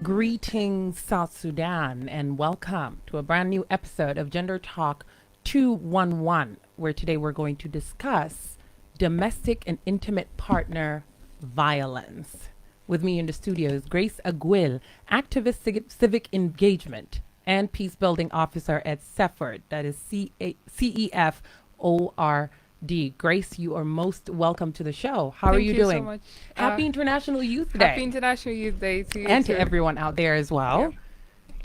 Greetings, South Sudan, and welcome to a brand new episode of Gender Talk 211, where today we're going to discuss domestic and intimate partner violence. With me in the studio is Grace Aguil, activist civic engagement and peace building officer at CEFORD, that is CEFORD. Grace, you are most welcome to the show. How are you doing? So much. Happy International Youth Day. Happy International Youth Day to you and too. to everyone out there as well.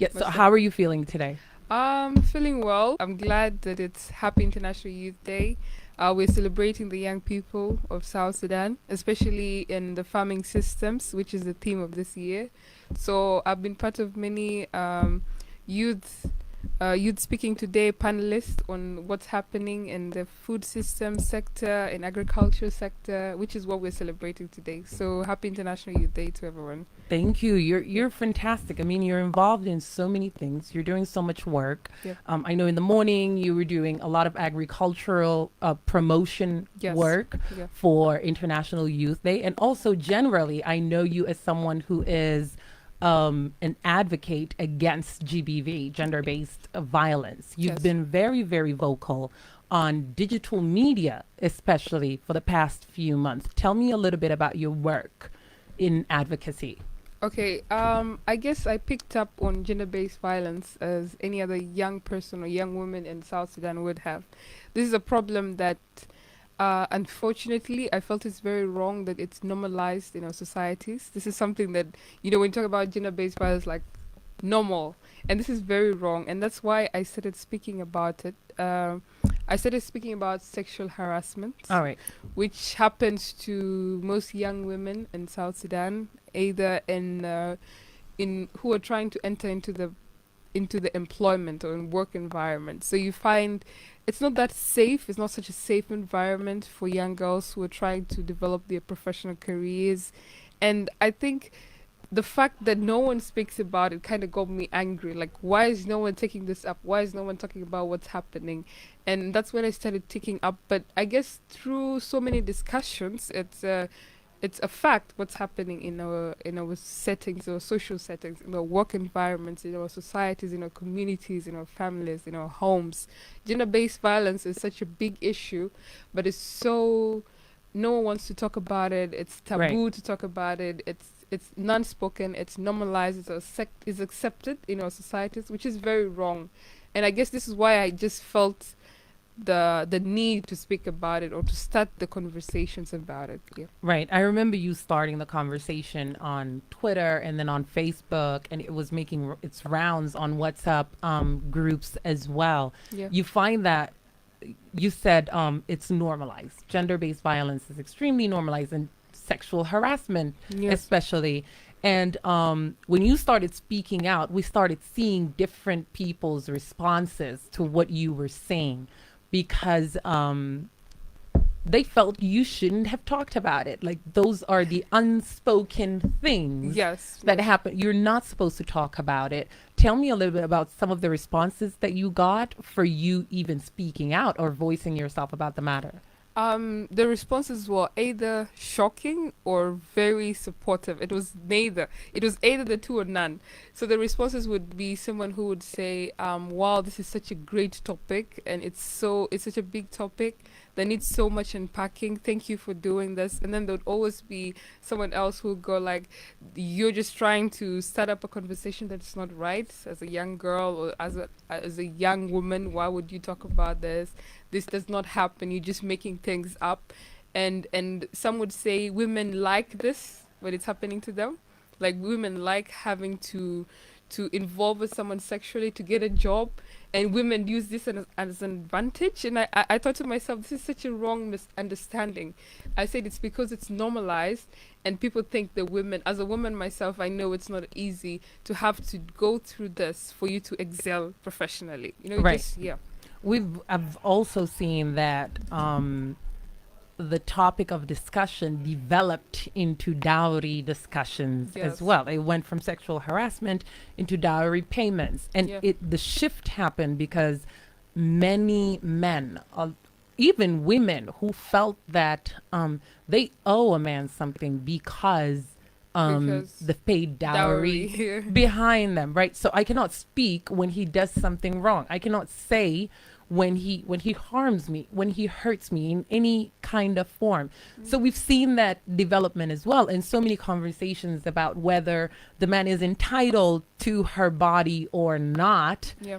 Yeah. So how are you feeling today? Feeling well. I'm glad that it's Happy International Youth Day. We're celebrating the young people of South Sudan, especially in the farming systems, which is the theme of this year. So I've been part of many youth speaking today panelists on what's happening in the food system sector, in agriculture sector, which is what we're celebrating today. So happy International Youth Day to everyone. Thank you. You're fantastic. I mean, you're involved in so many things. You're doing so much work. Yep. I know in the morning you were doing a lot of agricultural promotion work for International Youth Day. And also generally, I know you as someone who is an advocate against GBV, gender-based violence. You've been very, very vocal on digital media, especially for the past few months. Tell me a little bit about your work in advocacy. Okay, I guess I picked up on gender-based violence as any other young person or young woman in South Sudan would have. This is a problem that unfortunately, I felt it's very wrong that it's normalized in our societies. This is something that, when you talk about gender-based violence, like normal, and this is very wrong. And that's why I started speaking about it. I started speaking about sexual harassment, all right, which happens to most young women in South Sudan, either in who are trying to enter into the employment or in work environment. So you find it's not that safe. It's not such a safe environment for young girls who are trying to develop their professional careers. And I think the fact that no one speaks about it kind of got me angry. Like, why is no one taking this up? Why is no one talking about what's happening? And that's when I started taking up. But I guess through so many discussions, it's a fact what's happening in our settings, our social settings, in our work environments, in our societies, in our communities, in our families, in our homes. Gender-based violence is such a big issue, but no one wants to talk about it. It's taboo to talk about it. It's non-spoken. It's normalized. It's accepted in our societies, which is very wrong. And I guess this is why I just felt the need to speak about it or to start the conversations about it. Yeah. Right. I remember you starting the conversation on Twitter and then on Facebook, and it was making its rounds on WhatsApp groups as well. Yeah. You find that you said it's normalized. Gender-based violence is extremely normalized, and sexual harassment especially. And when you started speaking out, we started seeing different people's responses to what you were saying, because they felt you shouldn't have talked about it. Like, those are the unspoken things that happen. You're not supposed to talk about it. Tell me a little bit about some of the responses that you got for you even speaking out or voicing yourself about the matter. The responses were either shocking or very supportive. It was neither. It was either the two or none. So the responses would be someone who would say, wow, this is such a great topic, and it's such a big topic that needs so much unpacking. Thank you for doing this. And then there would always be someone else who would go like, you're just trying to start up a conversation that's not right. As a young girl or as a young woman, why would you talk about this? This does not happen. You're just making things up. And some would say women like this when it's happening to them. Like, women like having to involve with someone sexually to get a job, and women use this as an advantage. And I thought to myself, this is such a wrong misunderstanding. I said it's because it's normalized, and people think that women, as a woman myself, I know it's not easy to have to go through this for you to excel professionally. I've also seen that the topic of discussion developed into dowry discussions as well. It went from sexual harassment into dowry payments. And the shift happened because many men, even women who felt that they owe a man something because Because the paid dowry behind them, right? So I cannot speak when he does something wrong. I cannot say when he harms me, when he hurts me in any kind of form. So we've seen that development as well, and so many conversations about whether the man is entitled to her body or not. Yeah.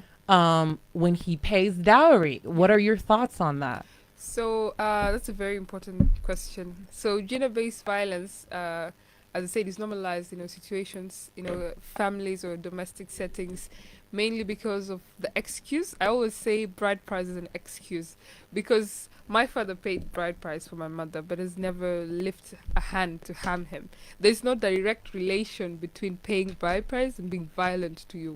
When he pays dowry. What are your thoughts on that? So that's a very important question. So gender-based violence, as I said, is normalized, situations, families or domestic settings, mainly because of the excuse. I always say bride price is an excuse, because my father paid bride price for my mother, but has never lifted a hand to harm him. There's no direct relation between paying bride price and being violent to your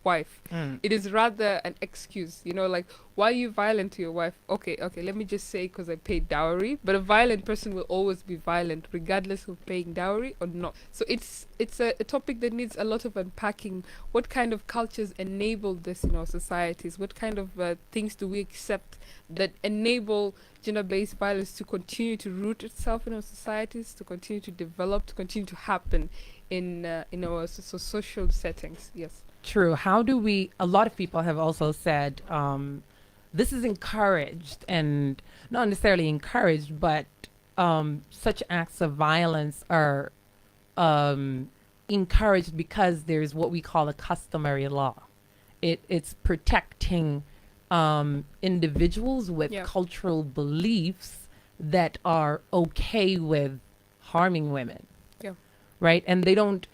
wife. It is rather an excuse, like, why are you violent to your wife? Okay, let me just say because I paid dowry. But a violent person will always be violent, regardless of paying dowry or not. So it's a topic that needs a lot of unpacking. What kind of cultures enable this in our societies? What kind of things do we accept that enable gender-based violence to continue to root itself in our societies, to continue to develop, to continue to happen in our social settings? Yes. True. How do we? A lot of people have also said this is encouraged, and not necessarily encouraged, but such acts of violence are encouraged because there's what we call a customary law. It's protecting individuals with cultural beliefs that are okay with harming women. Yeah. Right? And they don't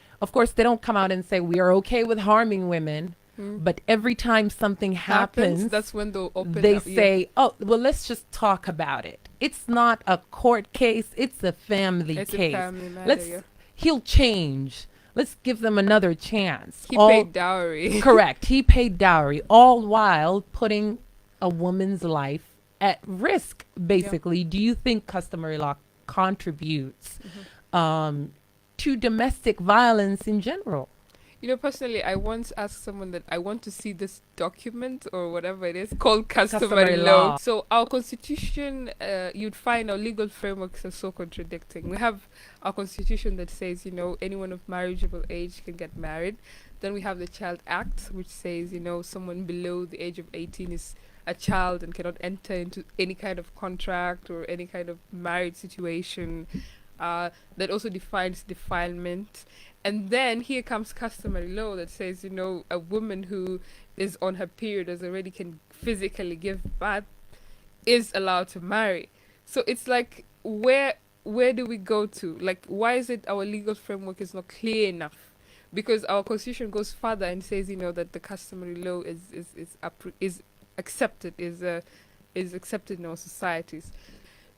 come out and say we are okay with harming women. But every time something happens, that's when they'll they say, oh, well, let's just talk about it. It's not a court case. It's a family case. A family matter, He'll change. Let's give them another chance. He paid dowry. Correct. He paid dowry, all while putting a woman's life at risk, basically. Do you think customary law contributes to domestic violence in general? Personally, I once asked someone that I want to see this document or whatever it is called customary law. So our constitution, you'd find our legal frameworks are so contradicting. We have our constitution that says, anyone of marriageable age can get married. Then we have the Child Act, which says, someone below the age of 18 is a child and cannot enter into any kind of contract or any kind of marriage situation. That also defines defilement. And then here comes customary law that says, a woman who is on her period as already can physically give birth is allowed to marry. So it's like, where do we go to? Like, why is it our legal framework is not clear enough? Because our constitution goes further and says, that the customary law is accepted in our societies.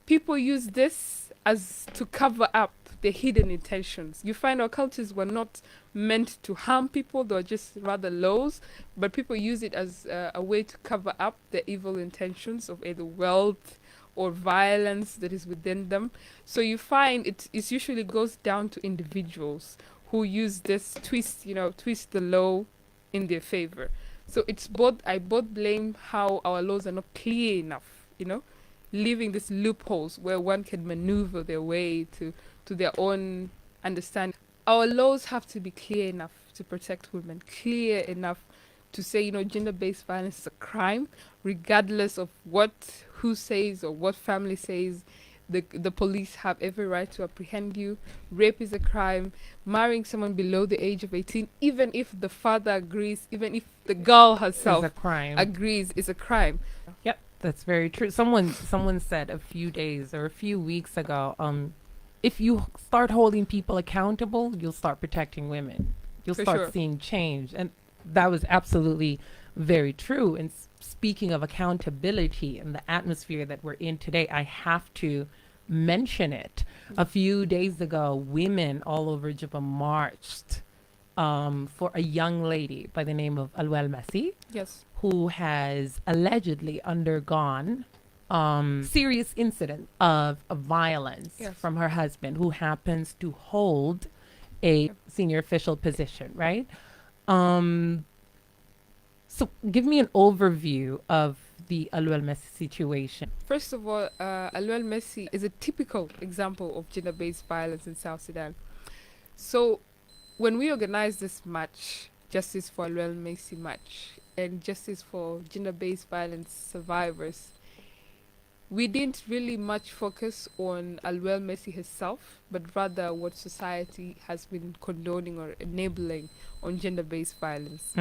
People use this as to cover up their hidden intentions. You find our cultures were not meant to harm people, they were just rather laws, but people use it as a way to cover up the evil intentions of either wealth or violence that is within them. So you find it usually goes down to individuals who use this twist the law in their favor. So I blame how our laws are not clear enough, leaving these loopholes where one can maneuver their way to their own understanding. Our laws have to be clear enough to protect women, clear enough to say, gender-based violence is a crime, regardless of who says or what family says. The police have every right to apprehend you. Rape is a crime. Marrying someone below the age of 18, even if the father agrees, even if the girl herself agrees, is a crime. Yep, that's very true. Someone said a few weeks ago, if you start holding people accountable, you'll start protecting women. You'll start seeing change. And that was absolutely very true. And speaking of accountability and the atmosphere that we're in today, I have to mention it. A few days ago, women all over Juba marched for a young lady by the name of Alwel Messi, who has allegedly undergone serious incident of violence from her husband, who happens to hold a senior official position, right? So give me an overview of the Alwel Messi situation. First of all, Alwel Messi is a typical example of gender-based violence in South Sudan. So when we organized this march, Justice for Alwell Macy March and Justice for Gender-Based Violence Survivors, we didn't really much focus on Alwell Macy herself, but rather what society has been condoning or enabling on gender-based violence,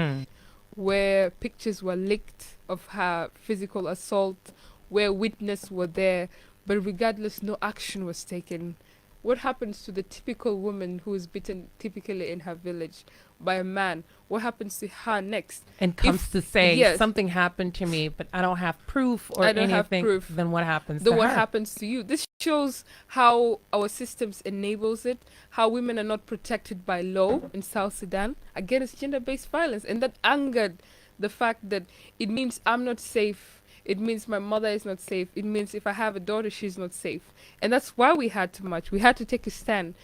where pictures were leaked of her physical assault, where witnesses were there, but regardless, no action was taken. What happens to the typical woman who is beaten typically in her village by a man? What happens to her next? And comes If- to say yes. something happened to me, but I don't have proof or I don't have anything. proof. Then what happens Then to what her? happens to you? This shows how our systems enables it, how women are not protected by law in South Sudan against gender-based violence, and that angered the fact that it means I'm not safe. It means my mother is not safe. It means if I have a daughter, she's not safe. And that's why we had to march. We had to take a stand.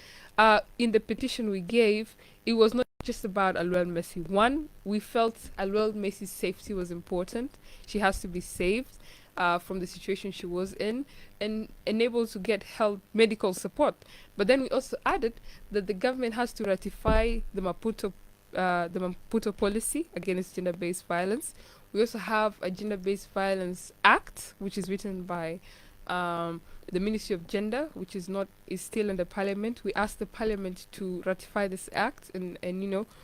In the petition we gave, it was not just about Alwell Macy. One, we felt Alwell Macy's safety was important. She has to be saved from the situation she was in and enabled to get health medical support. But then we also added that the government has to ratify the Maputo policy against gender-based violence. We also have a Gender-Based Violence Act, which is written by the Ministry of Gender, which is still in the Parliament. We asked the Parliament to ratify this act, and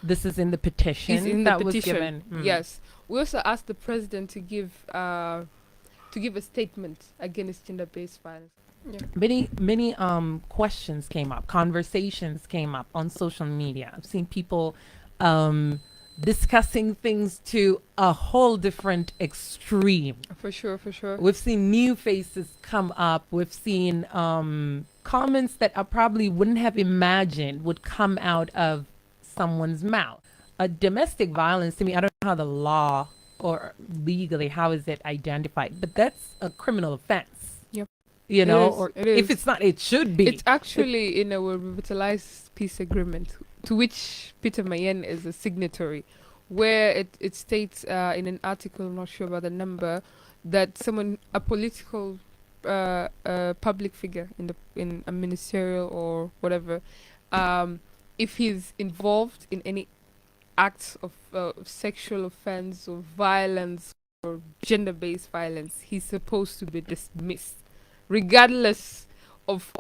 This is in the petition is in that the was petition. given. Yes. We also asked the President to give a statement against gender-based violence. Yeah. Many questions came up, conversations came up on social media. I've seen people discussing things to a whole different extreme. For sure. We've seen new faces come up. We've seen comments that I probably wouldn't have imagined would come out of someone's mouth. A domestic violence, to me, I don't know how the law or legally, how is it identified? But that's a criminal offense. Yep. You know, is, or it if is. it's not, it should be. It's actually in our revitalized peace agreement, to which Peter Mayen is a signatory, where it states in an article, I'm not sure about the number, that a political public figure in a ministerial or whatever, if he's involved in any acts of sexual offense or violence or gender-based violence, he's supposed to be dismissed, regardless of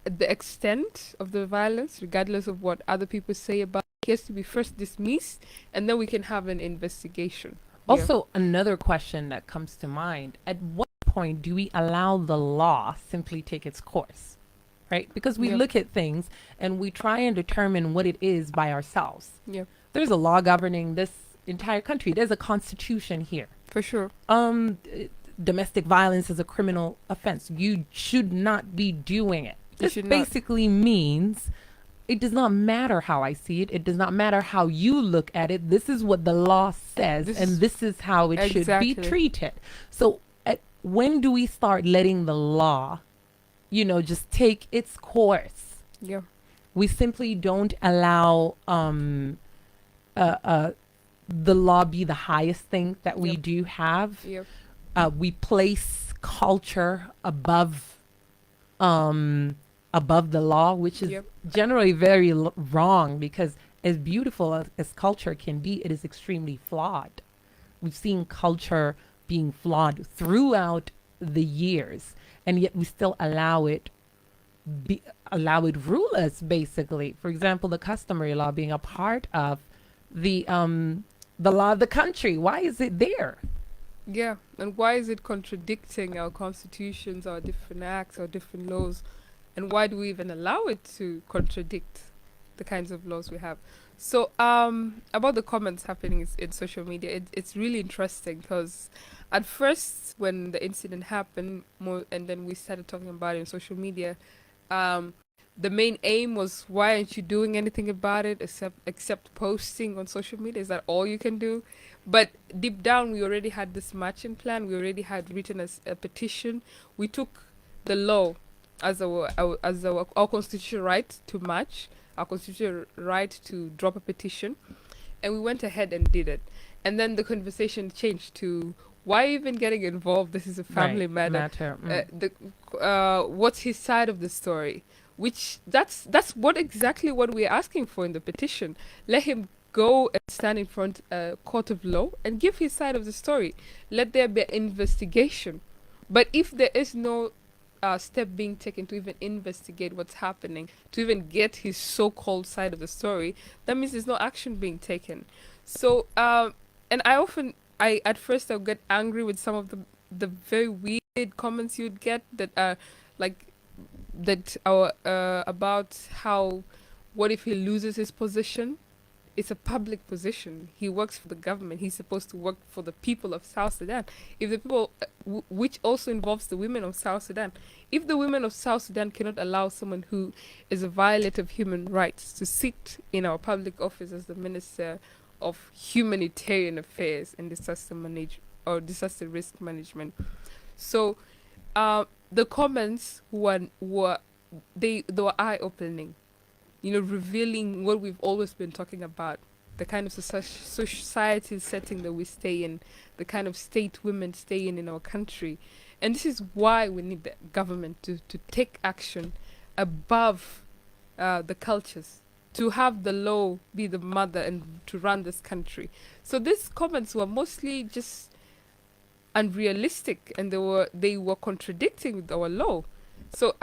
the extent of the violence, regardless of what other people say about it. He has to be first dismissed, and then we can have an investigation. Also, another question that comes to mind, at what point do we allow the law simply take its course? Right? Because we look at things and we try and determine what it is by ourselves. Yeah. There's a law governing this entire country. There's a constitution here. For sure. Domestic violence is a criminal offense. You should not be doing it. This basically means it does not matter how I see it. It does not matter how you look at it. This is what the law says, and this is how it should be treated. So when do we start letting the law, just take its course? Yeah. We simply don't allow the law be the highest thing that we do have. Yep. We place culture above the law, which is generally very wrong, because as beautiful as culture can be, it is extremely flawed. We've seen culture being flawed throughout the years, and yet we still allow it rule us, basically. For example, the customary law being a part of the law of the country. Why is it there? Yeah, and why is it contradicting our constitutions, our different acts, our different laws? And why do we even allow it to contradict the kinds of laws we have? So about the comments happening in social media, it's really interesting, because at first when the incident happened, and then we started talking about it on social media, the main aim was, why aren't you doing anything about it except posting on social media? Is that all you can do? But deep down, we already had this marching plan. We already had written a petition. We took the law as our constitutional right to march, our constitutional right to drop a petition, and we went ahead and did it. And then the conversation changed to, why even getting involved? This is a family matter. Mm. What's his side of the story? which that's what exactly what we're asking for in the petition. Let him go and stand in front a court of law and give his side of the story. Let there be an investigation. But if there is no step being taken to even investigate what's happening, to even get his so-called side of the story, that means there's no action being taken. So, and I at first I would get angry with some of the very weird comments you'd get that are like that are about how, what if he loses his position? It's a public position. He works for the government. He's supposed to work for the people of South Sudan. If the people, which also involves the women of South Sudan, if the women of South Sudan cannot allow someone who is a violator of human rights to sit in our public office as the Minister of Humanitarian Affairs and disaster risk management, so the comments were they were eye opening. Revealing what we've always been talking about, the kind of society setting that we stay in, the kind of state women stay in our country. And this is why we need the government to take action above the cultures, to have the law be the mother and to run this country. So these comments were mostly just unrealistic, and they were contradicting with our law. So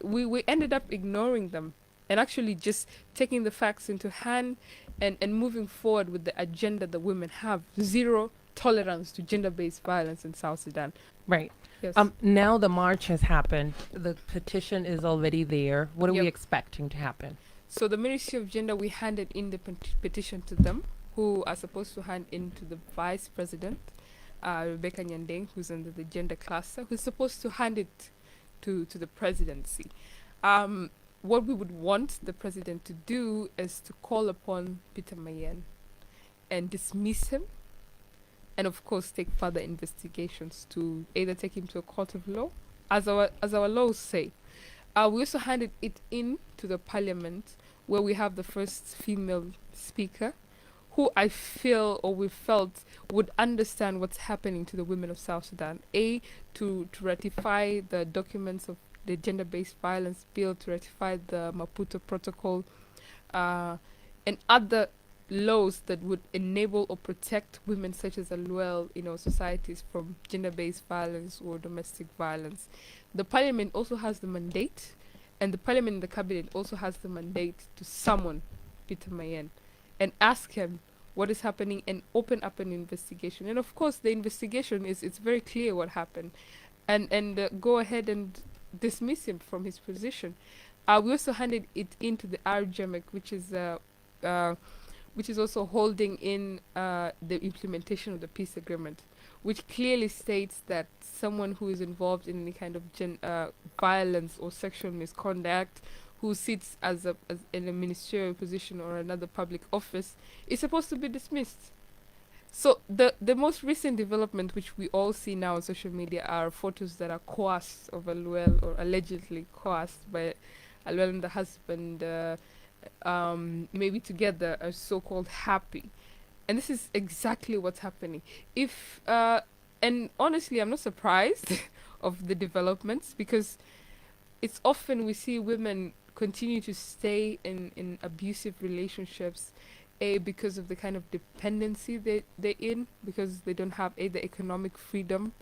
we ended up ignoring them and actually just taking the facts into hand and moving forward with the agenda that women have: zero tolerance to gender-based violence in South Sudan. Right. Yes. Now the march has happened. The petition is already there. What are we expecting to happen? So the Ministry of Gender, we handed in the petition to them, who are supposed to hand in to the Vice President, Rebecca Nyandeng, who's under the gender cluster, who's supposed to hand it to the presidency. What we would want the president to do is to call upon Peter Mayen and dismiss him, and of course take further investigations to either take him to a court of law, as our laws say. We also handed it in to the parliament, where we have the first female speaker, who I feel, or we felt, would understand what's happening to the women of South Sudan. To ratify the documents of the gender-based violence bill, to ratify the Maputo Protocol, and other laws that would enable or protect women such as Aluel in our societies from gender-based violence or domestic violence. The parliament also has the mandate, and the parliament and the cabinet also has the mandate to summon Peter Mayen and ask him what is happening and open up an investigation. And of course the investigation it's very clear what happened, and go ahead and dismiss him from his position. We also handed it into the RGMEC, which is also holding in the implementation of the peace agreement, which clearly states that someone who is involved in any kind of violence or sexual misconduct, who sits as in a ministerial position or another public office, is supposed to be dismissed. So the most recent development, which we all see now on social media, are photos that are coerced of Aluel, or allegedly coerced by Aluel and the husband, maybe together, are so-called happy. And this is exactly what's happening. And honestly, I'm not surprised of the developments, because it's often we see women continue to stay in abusive relationships, because of the kind of dependency they're in, because they don't have the economic freedom.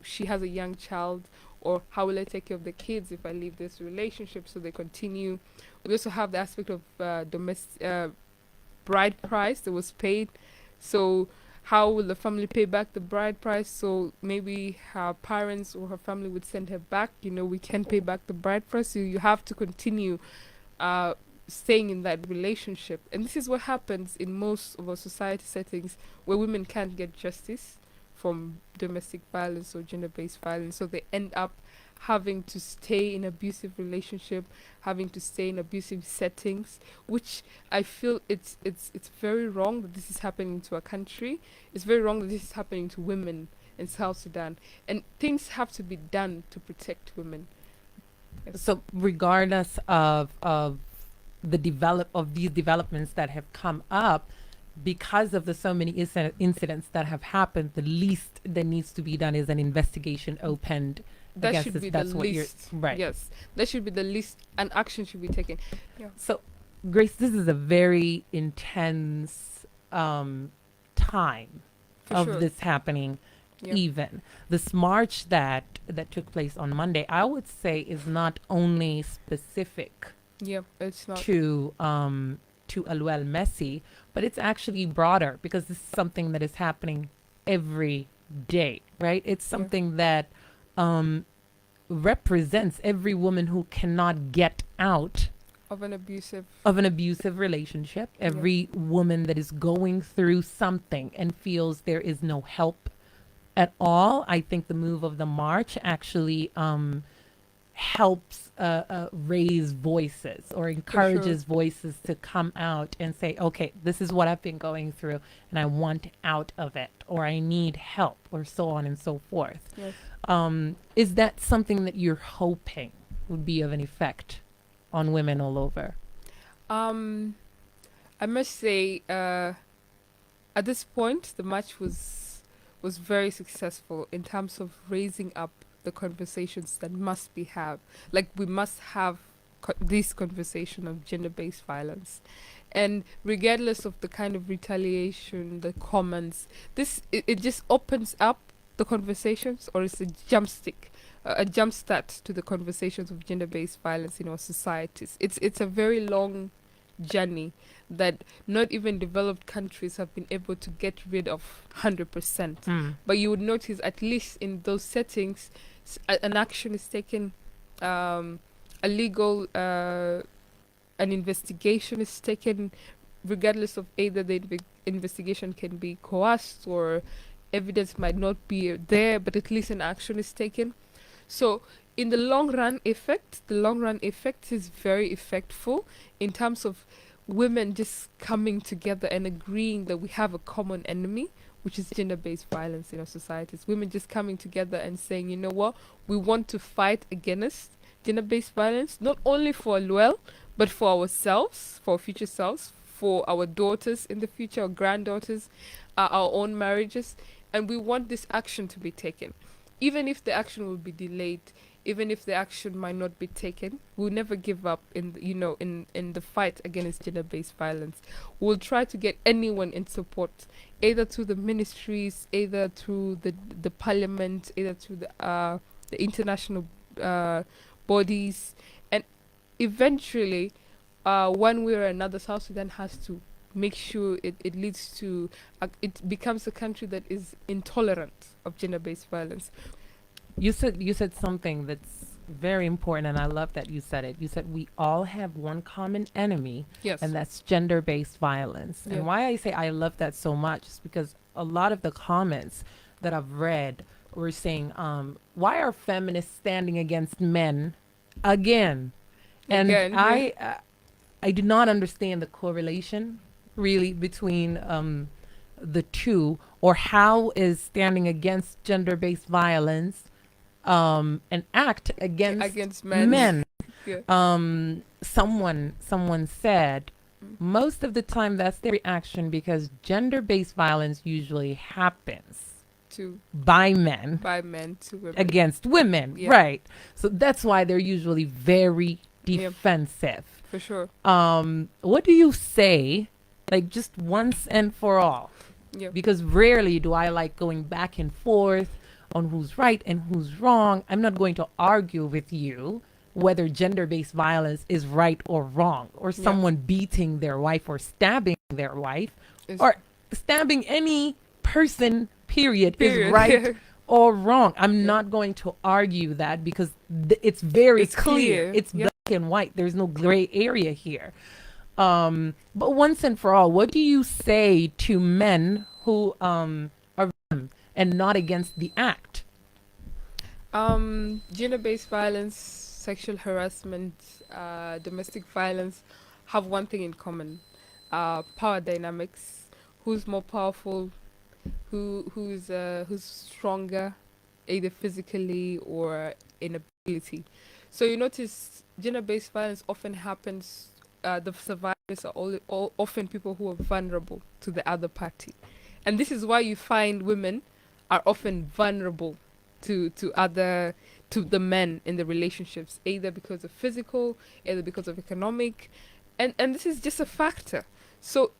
She has a young child, or how will I take care of the kids if I leave this relationship? So they continue. We also have the aspect of domestic bride price that was paid. So how will the family pay back the bride price? So maybe her parents or her family would send her back. We can't pay back the bride price, so you have to continue staying in that relationship. And this is what happens in most of our society settings, where women can't get justice from domestic violence or gender-based violence, so they end up having to stay in abusive relationship, having to stay in abusive settings, which I feel it's very wrong that this is happening to our country. It's very wrong that this is happening to women in South Sudan, and things have to be done to protect women. Yes. So regardless of these developments that have come up, because of the so many incidents that have happened, the least that needs to be done is an investigation opened that guess should if be the that's what you're least. right. Yes, that should be the least, and action should be taken. Yeah. So, Grace, this is a very intense time For of sure. this happening. Yeah. Even this march that took place on Monday, I would say, is not only specific Yeah, it's not. to Aluel Messi, but it's actually broader because this is something that is happening every day, right? It's something that represents every woman who cannot get out Of an abusive. of an abusive relationship, every woman that is going through something and feels there is no help at all. I think the move of the march actually helps raise voices or encourages voices to come out and say, okay, this is what I've been going through and I want out of it, or I need help, or so on and so forth. Yes. Is that something that you're hoping would be of an effect on women all over? I must say, at this point, the march was very successful in terms of raising up the conversations that must be had. Like, we must have this conversation of gender-based violence, and regardless of the kind of retaliation, the comments, it just opens up the conversations, or it's a jump start to the conversations of gender-based violence in our societies. It's a very long journey that not even developed countries have been able to get rid of 100%. But you would notice, at least in those settings, an action is taken, a legal, an investigation is taken, regardless of either the investigation can be coerced or evidence might not be there, but at least an action is taken. So in the long run effect is very effectful in terms of women just coming together and agreeing that we have a common enemy, which is gender-based violence in our societies. Women just coming together and saying, you know what, we want to fight against gender-based violence, not only for Aluel, but for ourselves, for our future selves, for our daughters in the future, our granddaughters, our own marriages. And we want this action to be taken. Even if the action will be delayed, even if the action might not be taken, we'll never give up in the fight against gender-based violence. We'll try to get anyone in support, either through the ministries, either through the parliament, either through the international bodies, and eventually, one way or another, South Sudan has to make sure it leads to it becomes a country that is intolerant of gender-based violence. You said something that's very important, and I love that you said it. You said we all have one common enemy, Yes. and that's gender-based violence. Yeah. And why I say I love that so much is because a lot of the comments that I've read were saying, why are feminists standing against men again? And Again, yeah. I do not understand the correlation really between the two, or how is standing against gender-based violence an act against men. Yeah. Someone said most of the time that's their reaction because gender-based violence usually happens by men to women. against women, Yeah. right? So that's why they're usually very defensive. For sure. What do you say, like, just once and for all? Yeah. Because rarely do I like going back and forth on who's right and who's wrong. I'm not going to argue with you whether gender-based violence is right or wrong, or someone beating their wife or stabbing their wife or stabbing any person, period. Is right or wrong. I'm not going to argue that because it's very clear. It's black and white. There's no gray area here. But once and for all, what do you say to men who are and not against the act? Gender-based violence, sexual harassment, domestic violence have one thing in common: power dynamics. Who's more powerful? Who's stronger, either physically or in ability? So you notice gender-based violence often happens. The survivors are often people who are vulnerable to the other party, and this is why you find women are often vulnerable to other to the men in the relationships, either because of physical, either because of economic, and this is just a factor. So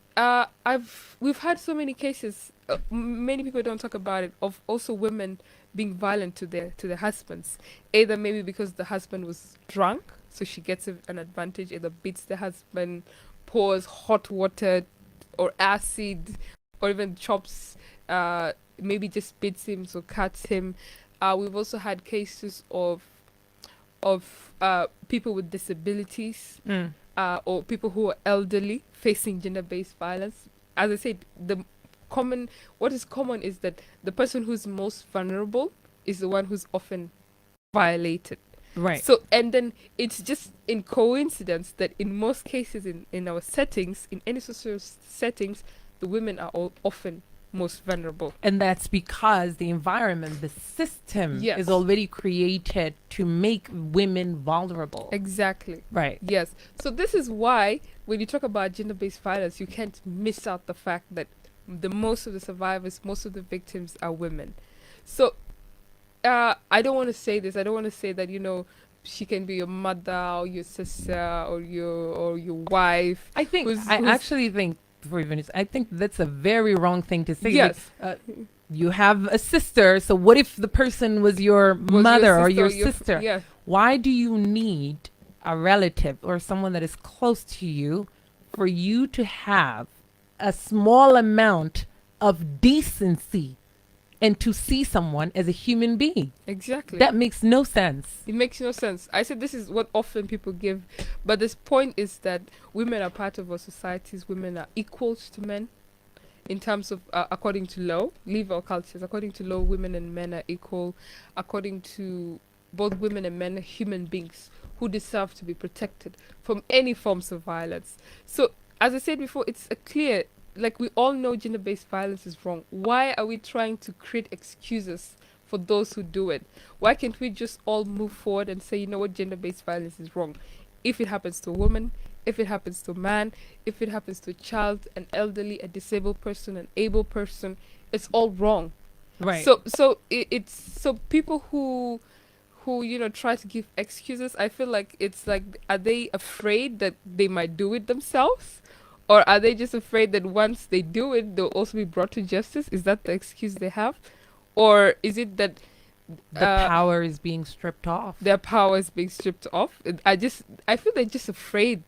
we've had so many cases. Many people don't talk about it, of also women being violent to their husbands, either maybe because the husband was drunk, so she gets an advantage, either beats the husband, pours hot water or acid, or even chops, maybe just beats him or cuts him. We've also had cases of people with disabilities, or people who are elderly facing gender-based violence. As I said, what is common is that the person who's most vulnerable is the one who's often violated. Right. So, and then it's just in coincidence that in most cases in our settings, in any social settings, the women are all often most vulnerable. And that's because the environment, the system is already created to make women vulnerable. Exactly. Right. Yes. So this is why when you talk about gender-based violence, you can't miss out the fact that most of the survivors, most of the victims are women. So I don't want to say this. I don't want to say that, she can be your mother or your sister or your wife. I actually think, before you finish, I think that's a very wrong thing to say. Yes. You have a sister, so what if the person was your mother or your sister? Yeah. Why do you need a relative or someone that is close to you for you to have a small amount of decency and to see someone as a human being? Exactly. That makes no sense. It makes no sense. I said this is what often people give, but this point is that women are part of our societies. Women are equals to men in terms of, according to law, leave our cultures. According to law, women and men are equal. According to both women and men are human beings who deserve to be protected from any forms of violence. So, as I said before, it's a clear, like we all know gender-based violence is wrong. Why are we trying to create excuses for those who do it? Why can't we just all move forward and say, you know what, gender-based violence is wrong? If it happens to a woman, if it happens to a man, if it happens to a child, an elderly, a disabled person, an able person, it's all wrong. Right. So it's people who try to give excuses, I feel like it's like, are they afraid that they might do it themselves? Or are they just afraid that once they do it, they'll also be brought to justice? Is that the excuse they have? Or is it that the power is being stripped off? Their power is being stripped off. I feel they're just afraid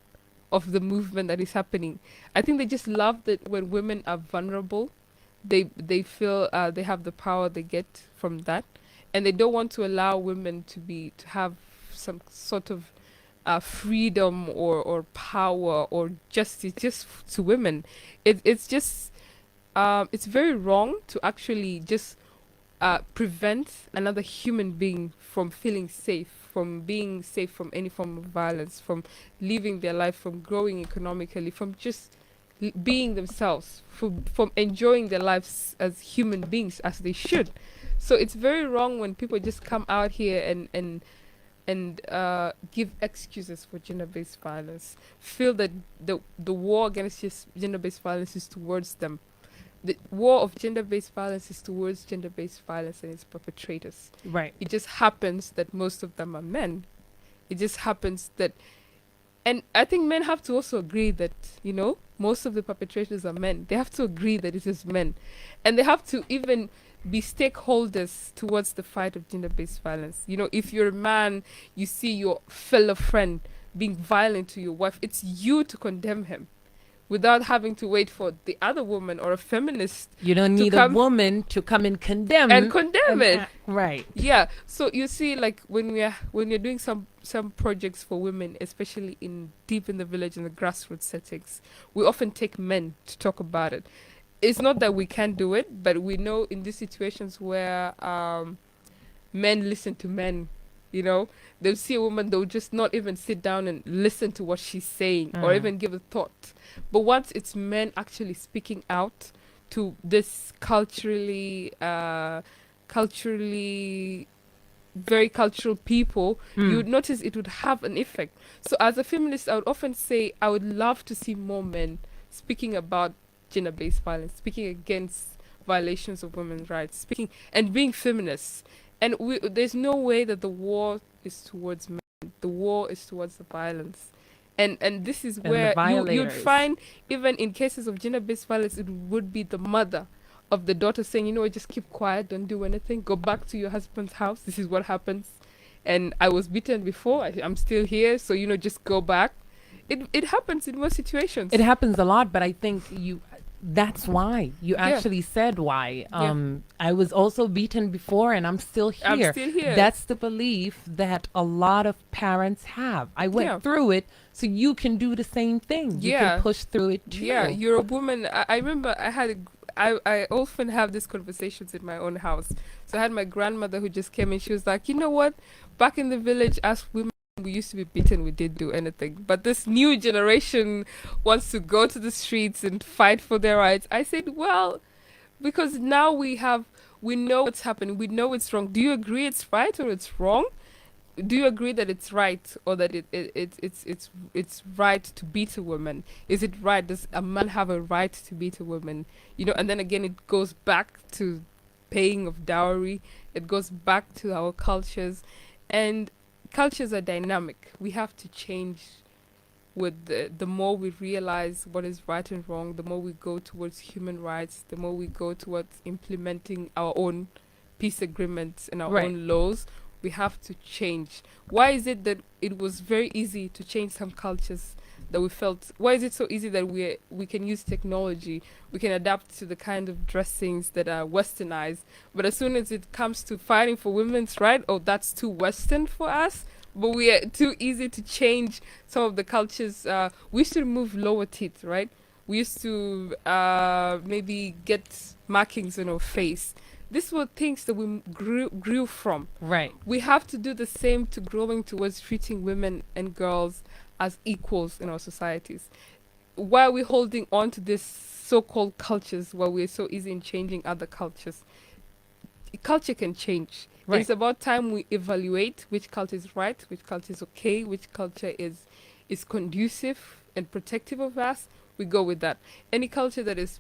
of the movement that is happening. I think they just love that when women are vulnerable, they feel they have the power they get from that, and they don't want to allow women to have some sort of freedom or power or justice just to women. It's just it's very wrong to actually just prevent another human being from feeling safe, from being safe from any form of violence, from living their life, from growing economically, from just being themselves, from enjoying their lives as human beings as they should. So it's very wrong when people just come out here and give excuses for gender-based violence, feel that the war against gender-based violence is towards them. The war of gender-based violence is towards gender-based violence and its perpetrators. Right. It just happens that most of them are men. It just happens that, and I think men have to also agree that, most of the perpetrators are men. They have to agree that it is men. And they have to even be stakeholders towards the fight of gender-based violence. If you're a man, you see your fellow friend being violent to your wife, it's you to condemn him without having to wait for the other woman or a feminist. You don't need a woman to come and condemn it. Right. Yeah. So you see, like when you're doing some projects for women, especially deep in the village in the grassroots settings, we often take men to talk about it. It's not that we can't do it, but we know in these situations where men listen to men, they'll see a woman, they'll just not even sit down and listen to what she's saying or even give a thought. But once it's men actually speaking out to this culturally very cultural people, you would notice it would have an effect. So as a feminist, I would often say I would love to see more men speaking about gender-based violence, speaking against violations of women's rights, speaking and being feminists And there's no way that the war is towards men. The war is towards the violence. And this is And the where you'd violators. find, even in cases of gender-based violence, it would be the mother of the daughter saying, you know what, just keep quiet, don't do anything, go back to your husband's house, this is what happens. And I was beaten before, I'm still here, so, you know, just go back. It happens in most situations. It happens a lot, but I think that's why you actually said why. I was also beaten before and I'm still here. I'm still here. That's the belief that a lot of parents have. I went through it, so you can do the same thing. You can push through it too. Yeah, you're a woman. I remember I often have these conversations in my own house. So I had my grandmother who just came in. She was like, you know what? Back in the village, as women, we used to be beaten. We didn't do anything. But this new generation wants to go to the streets and fight for their rights. I said, well, because now we know what's happening. We know it's wrong. Do you agree it's right or it's wrong? Do you agree that it's right or that it's right to beat a woman? Is it right? Does a man have a right to beat a woman? You know, and then again, it goes back to paying of dowry. It goes back to our cultures, and cultures are dynamic. We have to change with the more we realize what is right and wrong, the more we go towards human rights, the more we go towards implementing our own peace agreements and our own laws. We have to change. Why is it that it was very easy to change some cultures that we felt? Why is it so easy that we can use technology, we can adapt to the kind of dressings that are westernized, but as soon as it comes to fighting for women's rights, oh, that's too Western for us? But we are too easy to change some of the cultures. We used to remove lower teeth, right? We used to maybe get markings on our face. These were things that we grew from. Right. We have to do the same to growing towards treating women and girls as equals in our societies. Why are we holding on to these so-called cultures while we're so easy in changing other cultures? Culture can change. Right. It's about time we evaluate which culture is right, which culture is okay, which culture is conducive and protective of us. We go with that. Any culture that is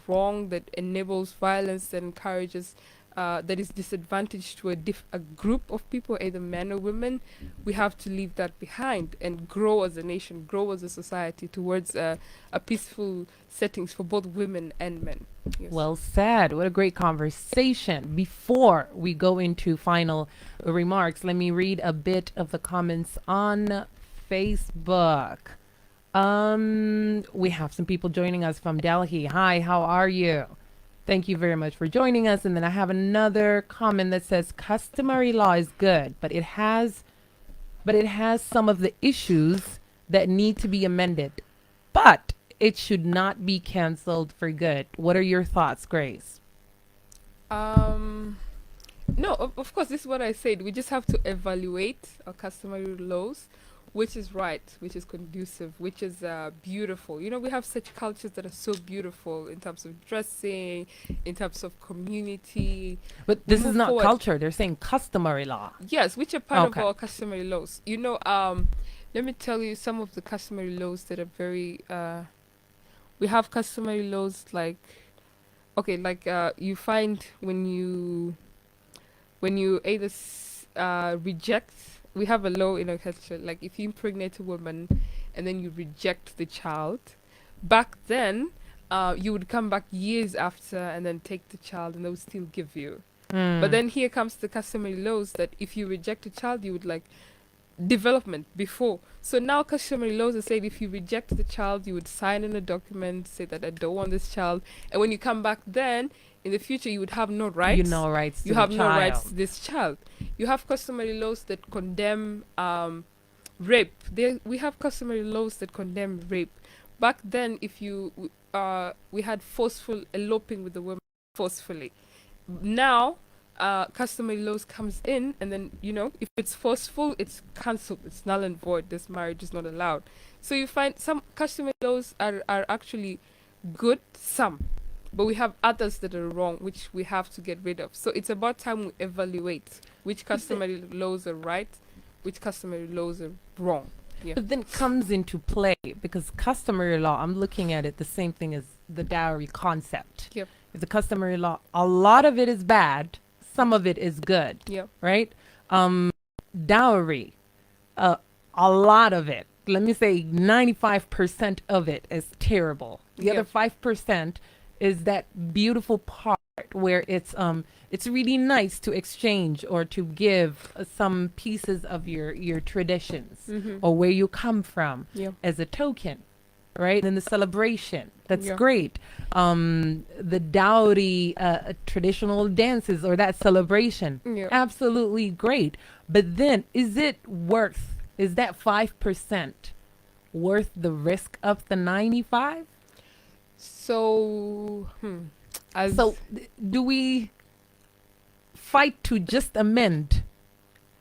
wrong, that enables violence, that encourages, that is disadvantaged to a group of people, either men or women, we have to leave that behind and grow as a nation, grow as a society towards a peaceful settings for both women and men. Yes. Well said. What a great conversation. Before we go into final remarks, let me read a bit of the comments on Facebook. We have some people joining us from Delhi. Hi, how are you? Thank you very much for joining us. And then I have another comment that says customary law is good, but it has some of the issues that need to be amended. But it should not be canceled for good. What are your thoughts, Grace? No, of course, this is what I said. We just have to evaluate our customary laws. Which is right, which is conducive, which is beautiful. You know, we have such cultures that are so beautiful in terms of dressing, in terms of community. But this is not culture. They're saying customary law. Yes, which are part of our customary laws. You know, let me tell you some of the customary laws that are very... we have customary laws like... Okay, like you find when you either reject... We have a law in our culture, like if you impregnate a woman and then you reject the child, back then you would come back years after and then take the child and they would still give you. But then here comes the customary laws that if you reject a child, you would like development before. So now customary laws are saying if you reject the child, you would sign in a document, say that I don't want this child. And when you come back then, in the future, you would have no rights. You no rights. You have no rights to this child. You have customary laws that condemn rape. We have customary laws that condemn rape. Back then, if we had forceful eloping with the woman forcefully. Now, customary laws comes in, and then if it's forceful, it's cancelled. It's null and void. This marriage is not allowed. So you find some customary laws are actually good. Some. But we have others that are wrong, which we have to get rid of. So it's about time we evaluate which customary laws are right, which customary laws are wrong. Yeah. But then it comes into play because customary law, I'm looking at it the same thing as the dowry concept. Yep. If the customary law, a lot of it is bad, some of it is good, Yeah. right? Dowry, a lot of it, let me say 95% of it is terrible. The Yeah. other 5% is that beautiful part where it's really nice to exchange or to give some pieces of your traditions or where you come from Yeah. as a token, right? And the celebration, that's Yeah. great. The dowry, traditional dances or that celebration, Yeah. absolutely great. But then, is that 5% worth the risk of the 95? So, as So do we fight to just amend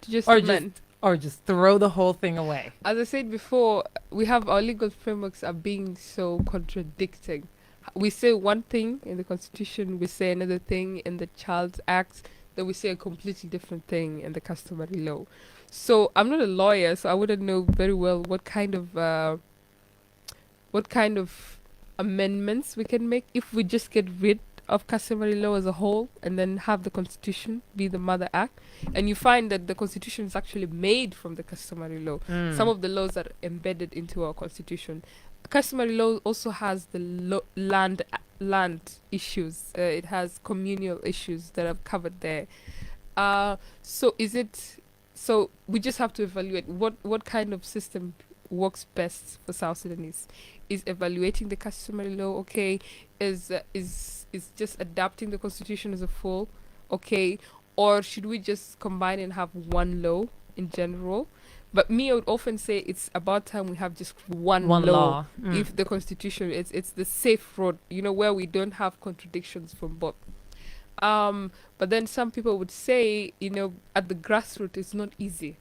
just or amend. just throw the whole thing away? As I said before, we have our legal frameworks are being so contradicting. We say one thing in the Constitution, we say another thing in the Child Act, then we say a completely different thing in the customary law. So I'm not a lawyer, so I wouldn't know very well what kind of amendments we can make if we just get rid of customary law as a whole and then have the Constitution be the mother act. And you find that the Constitution is actually made from the customary law. Some of the laws are embedded into our Constitution. Customary law also has the land issues. It has communal issues that are covered there. So is it? So we just have to evaluate what kind of system works best for South Sudanese. Is evaluating the customary law okay? Is just adapting the Constitution as a full okay? Or should we just combine and have one law in general? But me, I would often say it's about time we have just one law. If the Constitution, it's the safe road, where we don't have contradictions from both. But then some people would say, at the grassroots, it's not easy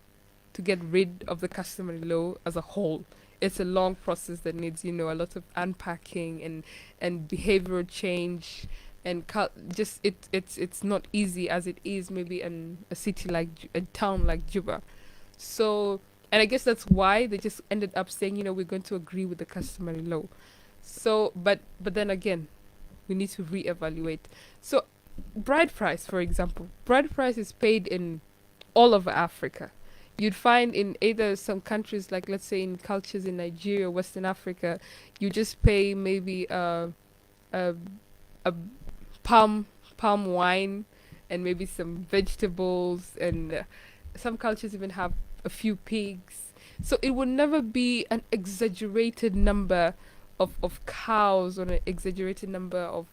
to get rid of the customary law as a whole. It's a long process that needs, a lot of unpacking and behavioral change, and it's not easy as it is maybe in a city like a town like Juba. So, and I guess that's why they just ended up saying, we're going to agree with the customary law. So, but then again, we need to reevaluate. So, bride price, for example, bride price is paid in all over Africa. You'd find in either some countries, like let's say in cultures in Nigeria, Western Africa, you just pay maybe a palm wine and maybe some vegetables, and some cultures even have a few pigs. So it would never be an exaggerated number of cows or an exaggerated number of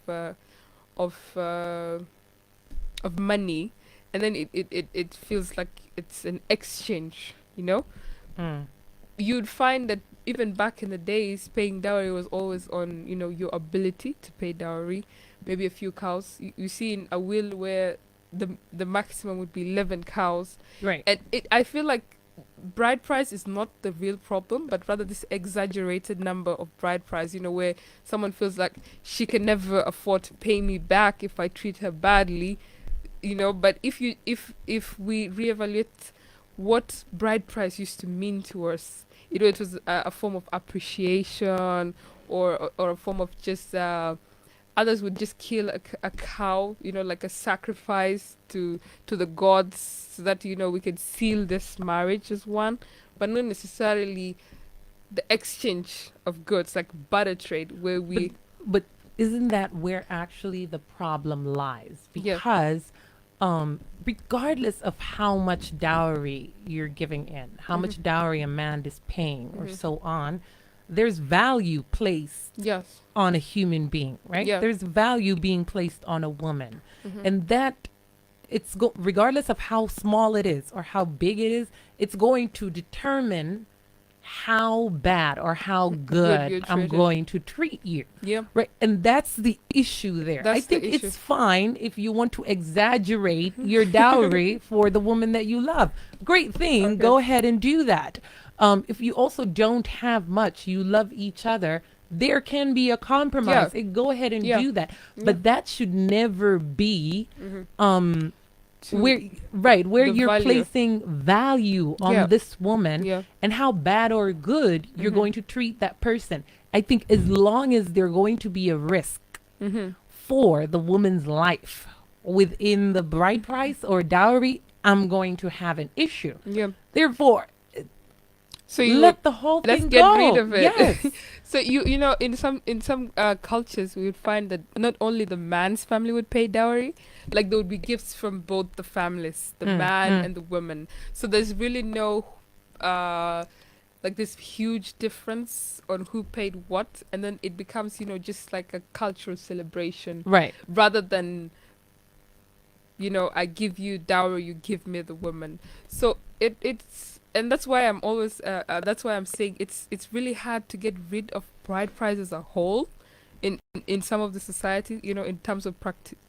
money, and then it feels like it's an exchange, You'd find that even back in the days, paying dowry was always on, your ability to pay dowry. Maybe a few cows. You see in a will where the maximum would be 11 cows. Right. And I feel like bride price is not the real problem, but rather this exaggerated number of bride price, where someone feels like she can never afford to pay me back if I treat her badly, But if we reevaluate what bride price used to mean to us, it was a form of appreciation, or a form of just others would just kill a cow, like a sacrifice to the gods, so that we could seal this marriage as one, but not necessarily the exchange of goods, like barter trade, where we. But isn't that where actually the problem lies? Yeah. Because regardless of how much dowry you're giving in, how much dowry a man is paying, or so on, there's value placed Yes. on a human being, right? Yeah. There's value being placed on a woman. And that regardless of how small it is or how big it is, it's going to determine how bad or how good you're I'm treated. going to treat you. Yeah. Right. And that's the issue there. That's I think the issue. it's fine if you want to exaggerate your dowry for the woman that you love. Great thing. Okay. Go ahead and do that. If you also don't have much, you love each other, there can be a compromise. Go ahead and do that. But that should never be where the you're value. placing value on this woman Yeah. and how bad or good you're going to treat that person. I think as long as there's going to be a risk for the woman's life within the bride price or dowry, I'm going to have an issue. Yeah. Therefore, So you let the whole let's thing get go. rid of it. Yes. So you know, in some cultures, we would find that not only the man's family would pay dowry, like there would be gifts from both the families, the man and the woman. So there's really no like this huge difference on who paid what, and then it becomes, you know, just like a cultural celebration, Right. rather than, you know, I give you dowry, you give me the woman. So it's and that's why I'm always that's why I'm saying it's really hard to get rid of bride price as a whole in some of the society, you know, in terms of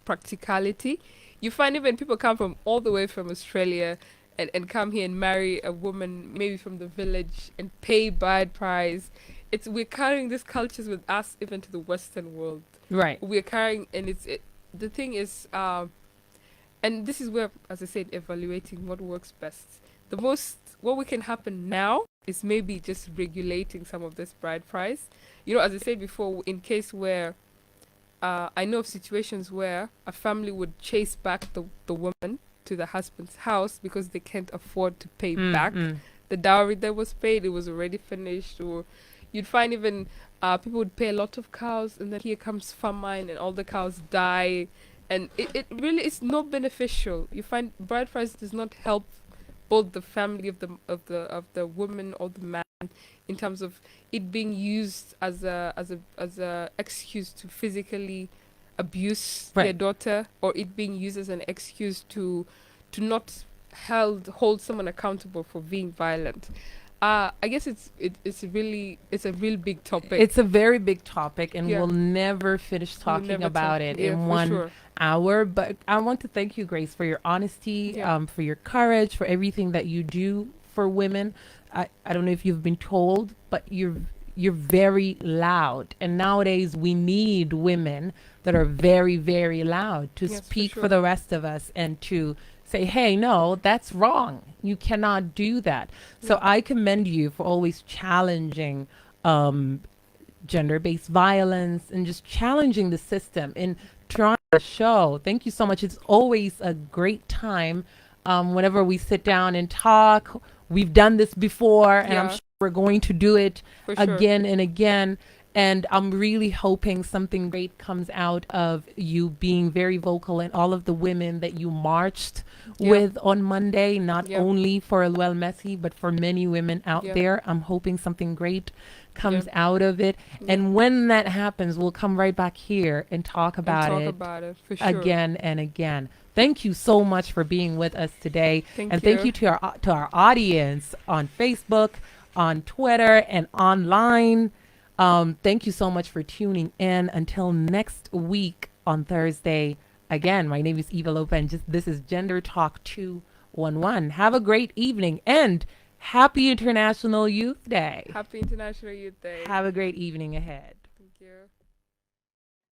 practicality. You find even people come from all the way from Australia and come here and marry a woman maybe from the village and pay bride price. It's we're carrying these cultures with us even to the Western world. Right. We're carrying, and the thing is, and this is where, as I said, evaluating what works best. What we can happen now is maybe just regulating some of this bride price. You know, as I said before, in case where I know of situations where a family would chase back the woman to the husband's house because they can't afford to pay back the dowry that was paid. It was already finished. Or you'd find even people would pay a lot of cows, and then here comes famine and all the cows die. And it really is not beneficial. You find bride price does not help both the family of the woman or the man in terms of it being used as a excuse to physically abuse their daughter, or it being used as an excuse to not hold someone accountable for being violent. I guess it's a real big topic. It's a very big topic, and we'll never finish talking about it in 1 hour. But I want to thank you, Grace, for your honesty, for your courage, for everything that you do for women. I don't know if you've been told, but you're very loud, and nowadays we need women that are very, very loud to speak for the rest of us and to say, hey, no, that's wrong. You cannot do that. So I commend you for always challenging gender-based violence and just challenging the system in trying to show. Thank you so much. It's always a great time whenever we sit down and talk. We've done this before, and I'm sure we're going to do it again and again. And I'm really hoping something great comes out of you being very vocal and all of the women that you marched with on Monday, not only for Well Messy, but for many women out there. I'm hoping something great comes out of it. And when that happens, we'll come right back here and talk about it for sure. Again and again. Thank you so much for being with us today. Thank you to our audience on Facebook, on Twitter, and online. Thank you so much for tuning in. Until next week on Thursday. Again, my name is Eva Lopa, and this is Gender Talk 211. Have a great evening, and happy International Youth Day. Happy International Youth Day. Have a great evening ahead. Thank you.